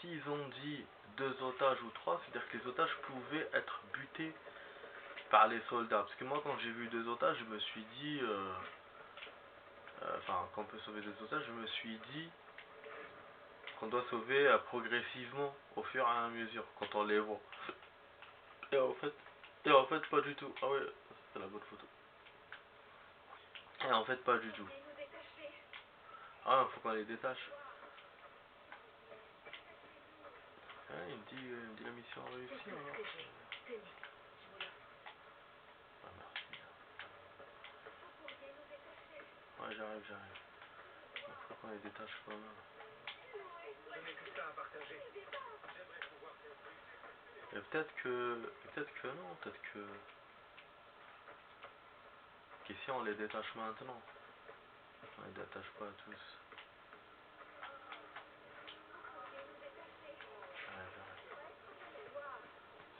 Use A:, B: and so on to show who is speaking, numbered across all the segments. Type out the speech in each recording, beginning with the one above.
A: s'ils ont dit 2 otages ou 3, c'est-à-dire que les otages pouvaient être butés par les soldats. Parce que moi, quand j'ai vu 2 otages, je me suis dit... enfin, quand on peut sauver 2 otages, je me suis dit qu'on doit sauver progressivement, au fur et à mesure, quand on les voit. Et en fait, pas du tout. Ah ouais, c'est la bonne photo. Et en fait, pas du tout. Ah, faut qu'on les détache. Ah, il me dit la mission a réussi. Ah, merci. Ouais, j'arrive. Il faut qu'on les détache quand même. Et peut-être que non, peut-être que si on les détache maintenant, on les détache pas tous.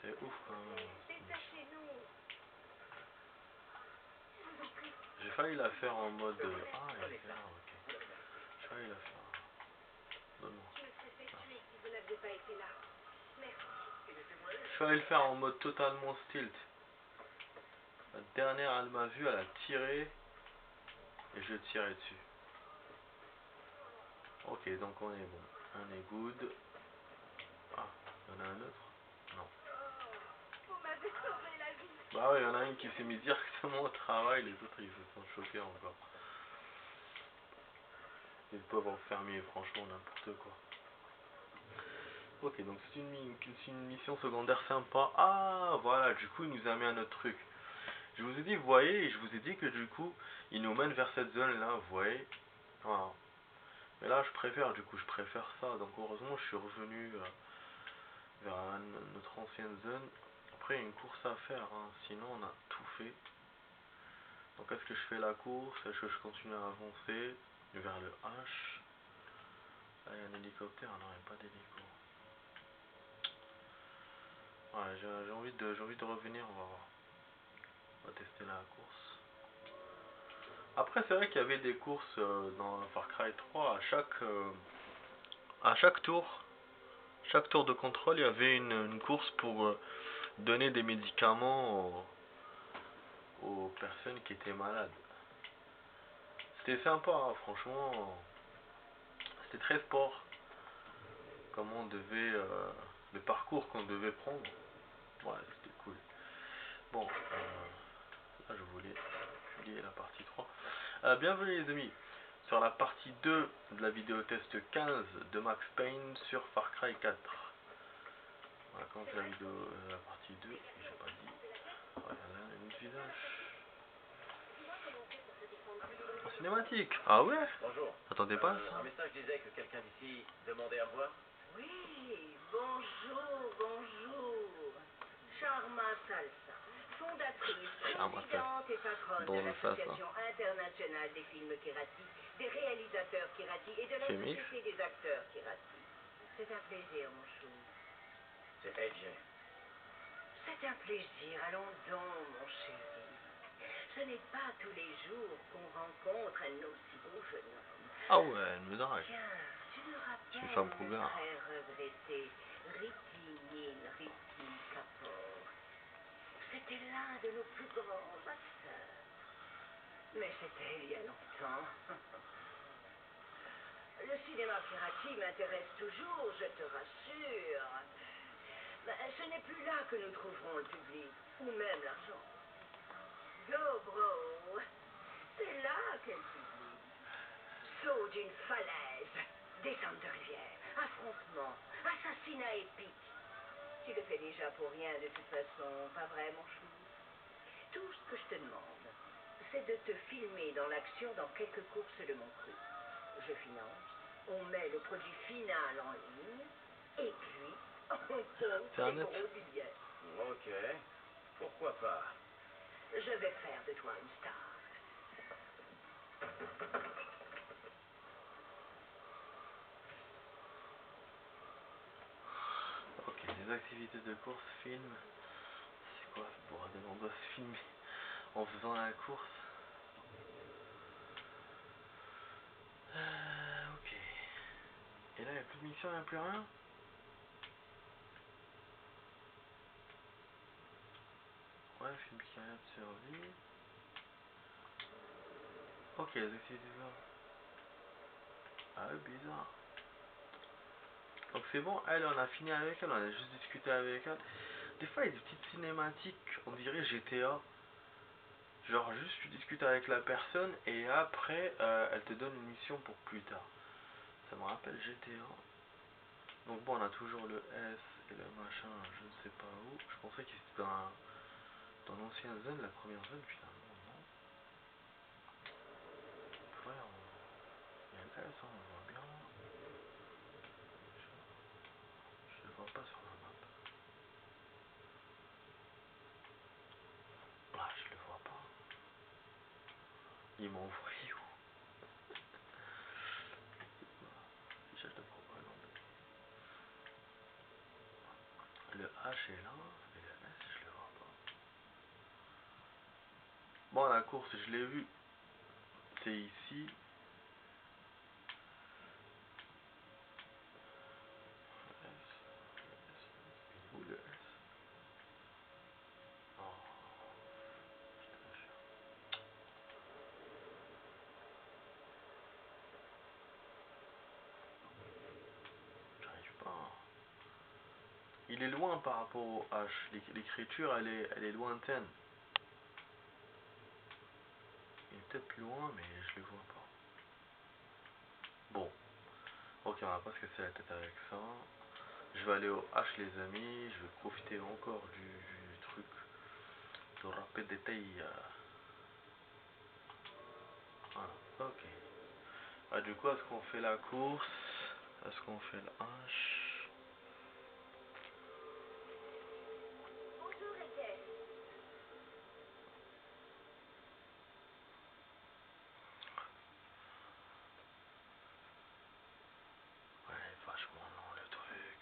A: C'est ouf quand même. J'ai failli la faire en mode... Ah, elle est là, ok. J'ai failli la faire... Donne-moi. Je failli le faire en mode totalement stilt. La dernière, elle m'a vu, elle a tiré. Et je tirais dessus. Ok, donc on est bon. On est good. Ah, il y en a un autre? Non. Bah ouais, il y en a une qui s'est mis directement au travail, les autres ils se sont choqués encore. Ils peuvent enfermer franchement n'importe quoi. Ok, donc c'est une mission secondaire sympa. Ah, voilà, du coup il nous a mis un autre truc. Je vous ai dit, vous voyez, je vous ai dit que du coup, il nous mène vers cette zone là, vous voyez. Voilà. Mais là je préfère ça. Donc heureusement je suis revenu vers notre ancienne zone. Après il y a une course à faire, hein. Sinon on a tout fait. Donc est-ce que je fais la course? Est-ce que je continue à avancer vers le H? Là il y a un hélicoptère, non il n'y a pas d'hélico. Ouais, j'ai envie de revenir, on va voir. On va tester la course. Après c'est vrai qu'il y avait des courses dans Far Cry 3 à chaque tour de contrôle, il y avait une course pour donner des médicaments aux personnes qui étaient malades. C'était sympa, hein, franchement. C'était très sport. Comment on devait... le parcours qu'on devait prendre. Ouais, c'était cool. Bon, là je voulais oublier la partie 3. Bienvenue les amis sur la partie 2 de la vidéo test 15 de Max Payne sur Far Cry 4. Voilà, quand la vidéo, la partie 2, j'ai pas dit. Voilà, un autre visage. En cinématique. Ah ouais?
B: Bonjour.
A: Attendez pas ça.
B: Un message disait que quelqu'un d'ici demandait à me voir.
C: Oui, bonjour. Sharma Salsa, fondatrice, présidente et patronne de l'Association internationale des films Kirati, des réalisateurs Kirati et de la Société des acteurs Kirati. C'est un plaisir, mon chou.
B: C'est AJ.
C: C'est un plaisir, allons donc, mon chéri. Ce n'est pas tous les jours qu'on rencontre un aussi beau jeune homme.
A: Ah ouais, elle me drague.
C: Tiens, tu me rappelles
A: mon
C: très regretté Ricky Kapoor. C'était l'un de nos plus grands acteurs. Mais c'était il y a longtemps. Le cinéma pirati m'intéresse toujours, je te rassure. Mais ce n'est plus là que nous trouverons le public, ou même l'argent. Go, bro. C'est là qu'est le public. Saut d'une falaise, descente de rivière, affrontement, assassinat épique. Tu le fais déjà pour rien de toute façon, pas vrai mon chou? Tout ce que je te demande, c'est de te filmer dans l'action dans quelques courses de mon crew. Je finance, on met le produit final en ligne, et puis on compte les gros billets.
B: Ok, pourquoi pas.
C: Je vais faire de toi une star.
A: Ok, les activités de course, film. C'est quoi ce bordel? On doit se filmer en faisant la course. Ok. Et là, il n'y a plus de mission, il n'y a plus rien? Ouais, film qui a de survie. Ok, les activités là. Ah ouais, bizarre. Donc c'est bon, elle, on a fini avec elle, on a juste discuté avec elle. Des fois, il y a des petites cinématiques, on dirait GTA. Genre, juste tu discutes avec la personne et après, elle te donne une mission pour plus tard. Ça me rappelle GTA. Donc bon, on a toujours le S et le machin, je ne sais pas où. Je pensais qu'il était dans l'ancienne zone, la première zone, finalement, non. Ouais, il y a le S, hein, on le voit bien. Je le vois pas sur la map. Ah, je le vois pas. Il m'a envoyé où? Fichage de propagande. Le H est là, et le S, je le vois pas. Bon, la course, je l'ai vue. C'est ici. Le S, il est où le S? Oh, putain, j'arrive pas. Il est loin par rapport au H. L'écriture, elle est lointaine. Il est peut-être loin, mais je le vois pas. Bon. Ok, on va pas se casser la tête avec ça. Je vais aller au H, les amis. Je vais profiter encore du truc de rapide détail. Voilà, ok. Ah, du coup, est-ce qu'on fait la course? Est-ce qu'on fait le H?
C: Bonjour, Ethel.
A: Ouais, vachement long le truc.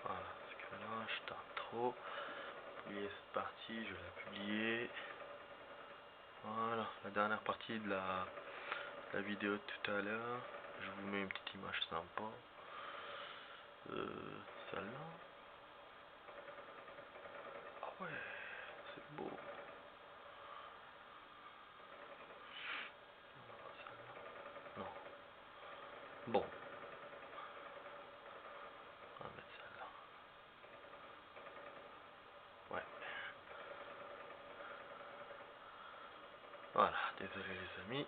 A: Voilà, parce que là, je tarde trop. Publier cette partie, je vais la publier. Voilà, la dernière partie de la vidéo de tout à l'heure. Je vous mets une petite image sympa. Celle-là. Ah ouais, c'est beau. Non. Bon. On va mettre celle-là. Ouais. Voilà, désolé les amis.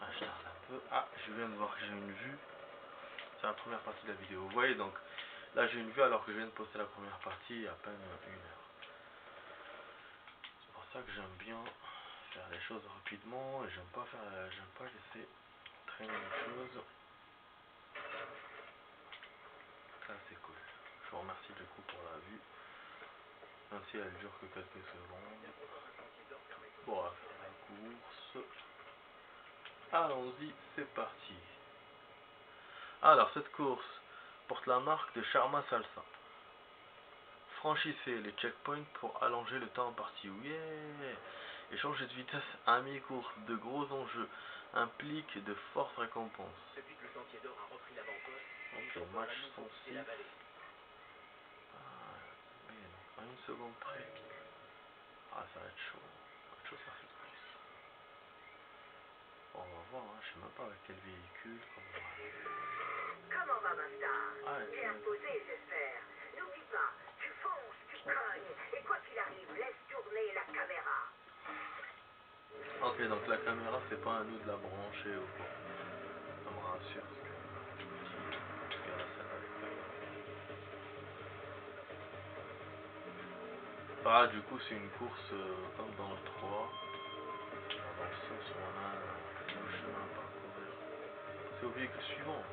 A: Ah, je tarde un peu. Ah, je viens de voir que j'ai une vue. C'est la première partie de la vidéo. Vous voyez, donc là j'ai une vue alors que je viens de poster la première partie il y a à peine 1 heure. C'est pour ça que j'aime bien faire les choses rapidement et j'aime pas laisser traîner les choses. Ça c'est cool. Je vous remercie du coup pour la vue. Même si elle dure que quelques secondes. Bon, on va faire la course. Allons-y, c'est parti. Alors cette course porte la marque de Sharma Salsa. Franchissez les checkpoints pour allonger le temps imparti. Yeah. Échanger de vitesse à mi-course, de gros enjeux, implique de fortes récompenses.
B: Depuis que le Sentier d'Or a repris l'avant-poste,
A: Ok,
B: les gens
A: match
B: à nouveau quitter
A: 106.
B: la vallée.
A: Ah, mais donc, à 1 seconde près. Ah, ça va être chaud. Ça va être chaud faire cette course. Bon, on va voir, hein. Je sais même pas avec quel véhicule, comment on va aller.
C: Comment va ma star?
A: Ah,
C: Bien posé, j'espère. N'oublie pas, tu fonces, tu cognes, et quoi qu'il arrive, laisse tourner la caméra.
A: Ok, donc la caméra, c'est pas à nous de la brancher ou quoi. Ça me rassure ce que tu me dis. Parce qu'il y en a celle avec caméra. Ah, du coup, c'est une course comme dans le 3. Genre dans le sens où on a un chemin à parcourir. C'est au véhicule suivant.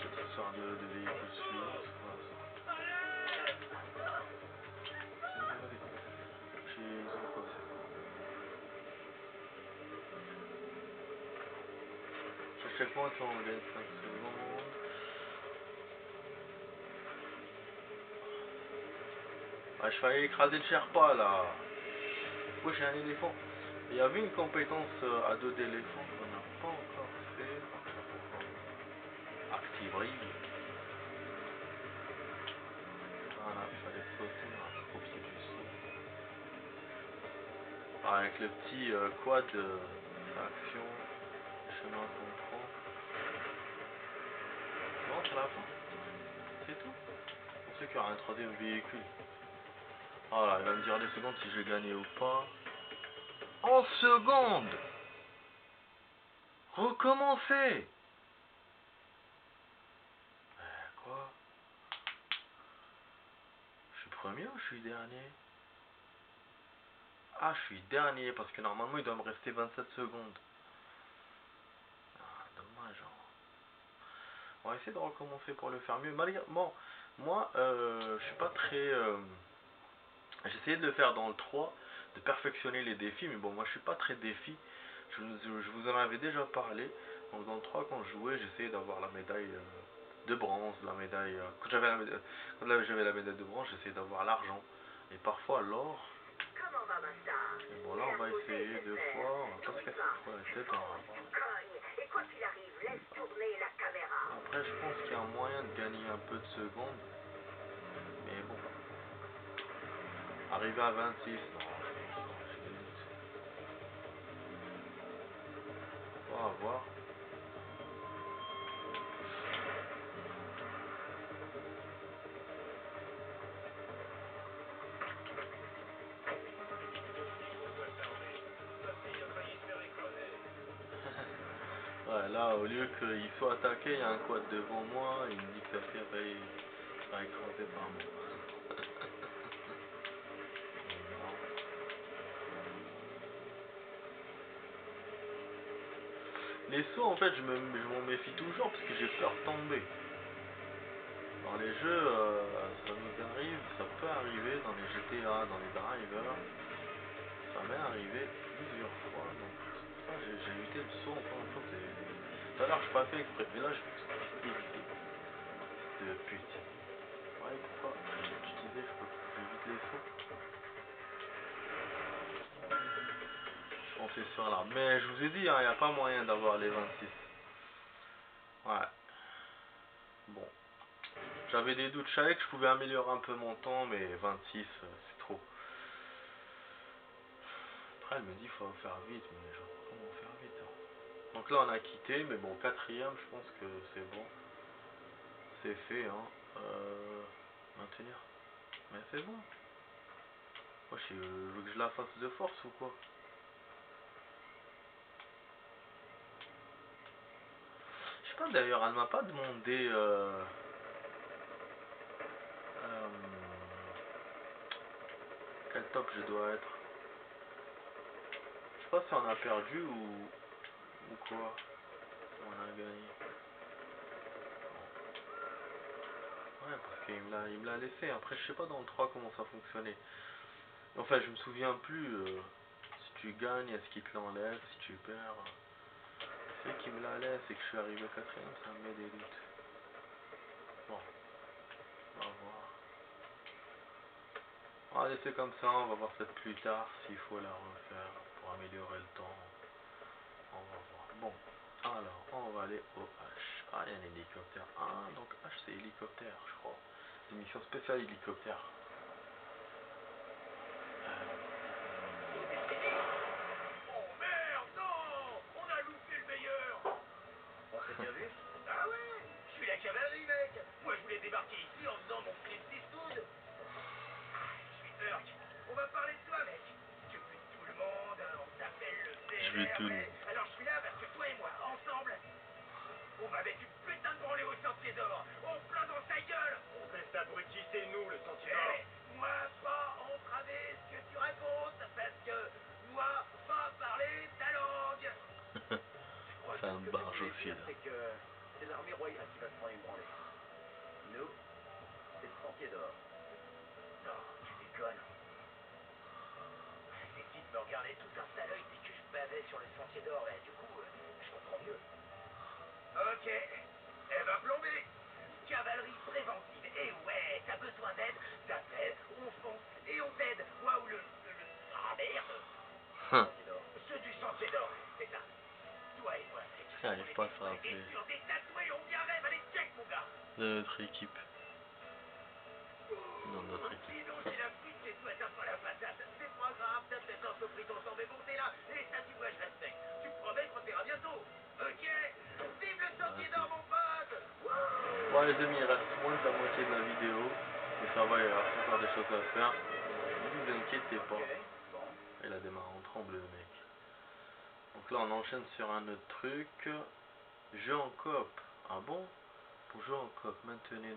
A: Cette histoire de véhicule suivant, c'est quoi ça? Regardez. Ils ont quoi ces cons? Chaque checkpoint, on gagne 5 secondes. Ah, je fallait écraser le Sherpa là. Pourquoi j'ai un éléphant? Il y avait une compétence à dos d'éléphant qu'on n'a pas encore fait. Active-rive. Voilà, il fallait sauter, on va copier du saut. Avec le petit quad action, chemin qu'on prend. Non, c'est la fin. C'est tout. Pour ceux qui auraient un troisième véhicule. Voilà, il va me dire des secondes si j'ai gagné ou pas. En secondes. Recommencer. Quoi? Je suis premier ou je suis dernier? Ah, je suis dernier parce que normalement il doit me rester 27 secondes. Ah, dommage. Hein. On va essayer de recommencer pour le faire mieux. Bon, moi, je suis pas très... J'ai essayé de le faire dans le 3, de perfectionner les défis, mais bon, moi je suis pas très défi. Je vous en avais déjà parlé. Donc dans le 3, quand je jouais, j'essayais d'avoir la médaille de bronze, la médaille... quand j'avais la médaille de bronze, j'essayais d'avoir l'argent. Et parfois l'or.
C: Comment va ma star?
A: Et bon, là on va essayer deux fois, on va pas se casser trop la tête, on va voir.
C: Et quoi qu'il arrive, laisse tourner la caméra.
A: Après, je pense qu'il y a un moyen de gagner un peu de secondes. Mais bon. Arriver à 26, non, j'ai des doutes. On va voir. Ouais, là, au lieu qu'il soit attaqué, il y a un quad devant moi, il me dit que ça fait écrasé par moi. Non. Les sauts, en fait, je m'en méfie toujours parce que j'ai peur de tomber. Dans les jeux, ça nous arrive, ça peut arriver dans les GTA, dans les drivers. Ça m'est arrivé plusieurs fois, donc c'est pour ça que j'ai évité le saut encore une fois. Tout à l'heure, je n'ai pas fait exprès, mais là, je vais éviter. De pute. Ouais, pourquoi je disais, j'évite les sauts. On fait sur là. Mais je vous ai dit, il n'y a pas moyen d'avoir les 26. Ouais. Bon. J'avais des doutes. Je savais que je pouvais améliorer un peu mon temps, mais 26, c'est trop. Après, elle me dit, il faut faire vite, mais genre, comment faire vite hein. Donc là, on a quitté, mais bon, quatrième, je pense que c'est bon. C'est fait, hein. Maintenir. Mais c'est bon. Moi, je veux que je la fasse de force ou quoi? Je sais pas d'ailleurs, elle m'a pas demandé quel top je dois être. Je sais pas si on a perdu ou quoi. On a gagné. Ouais, parce qu'il me l'a laissé. Après, je sais pas dans le 3 comment ça fonctionnait. Enfin, je me souviens plus. Si tu gagnes, est-ce qu'il te l'enlève? Si tu perds. C'est qu'il me la laisse et que je suis arrivé quatrième, ça me met des doutes. Bon, on va voir. On va laisser comme ça, on va voir peut-être plus tard s'il faut la refaire pour améliorer le temps. On va voir. Bon, alors, on va aller au H. Ah, il y a un hélicoptère. Ah, donc H c'est hélicoptère, je crois. C'est une mission spéciale hélicoptère.
B: Oh merde, non! On a loupé le meilleur!
C: On s'est bien vu?
B: Ah ouais! Je suis la cavalerie, mec! Moi, je voulais débarquer ici en faisant mon Clint Eastwood! Je suis Urk. On va parler de toi, mec! Tu butes tout le monde, on t'appelle le
A: Je vais
B: BLR,
A: tout.
B: ouais! Alors je suis là parce que toi et moi, ensemble, on va mettre une putain de branlée au Sentier d'Or! On plein dans sa gueule!
C: On fait cet abruti, c'est nous, le Sentier d'Or.
B: Eh, moi, pas entraver ce que tu racontes, parce que moi, pas parler ta langue!
C: Je crois
A: C'est
C: que
A: un
C: ce que tu
A: barge
C: voulais
A: aussi
C: dire,
A: là.
C: c'est que c'est l'armée royale qui va se prendre une branlée. Nous, c'est le Sentier d'Or.
B: Non, tu déconnes. Ces types me regardaient tout d'un sale œil dès que je bavais sur le Sentier d'Or, et du coup, je comprends mieux. Ok, elle va plomber. Cavalerie préventive. Et ouais, t'as besoin d'aide, t'appelles, on fonce et on t'aide. Moi ou le... Ah merde.
C: Sentier d'Or.
A: qui n'arrive pas à se rappeler
B: Sur des tatoués, on vient rêve, allez check mon gars.
A: de notre équipe. Non, de notre équipe.
B: Sinon j'ai la frite chez toi, t'as pas la patate. C'est pas grave, t'as peut-être un peu pris ton temps, mais bon t'es là. Et ça tu vois, je respecte. Tu me promets qu'on te verra bientôt. Ok. Vive le sentier d'or mon pote.
A: Bon les amis, il reste moins de la moitié de la vidéo. Mais ça va, il reste encore des choses à faire. Ne vous inquiétez pas. Il a démarré en tremble le mec. Donc là on enchaîne sur un autre truc. Jeu en coop. Ah bon? Pour jouer en coop, maintenez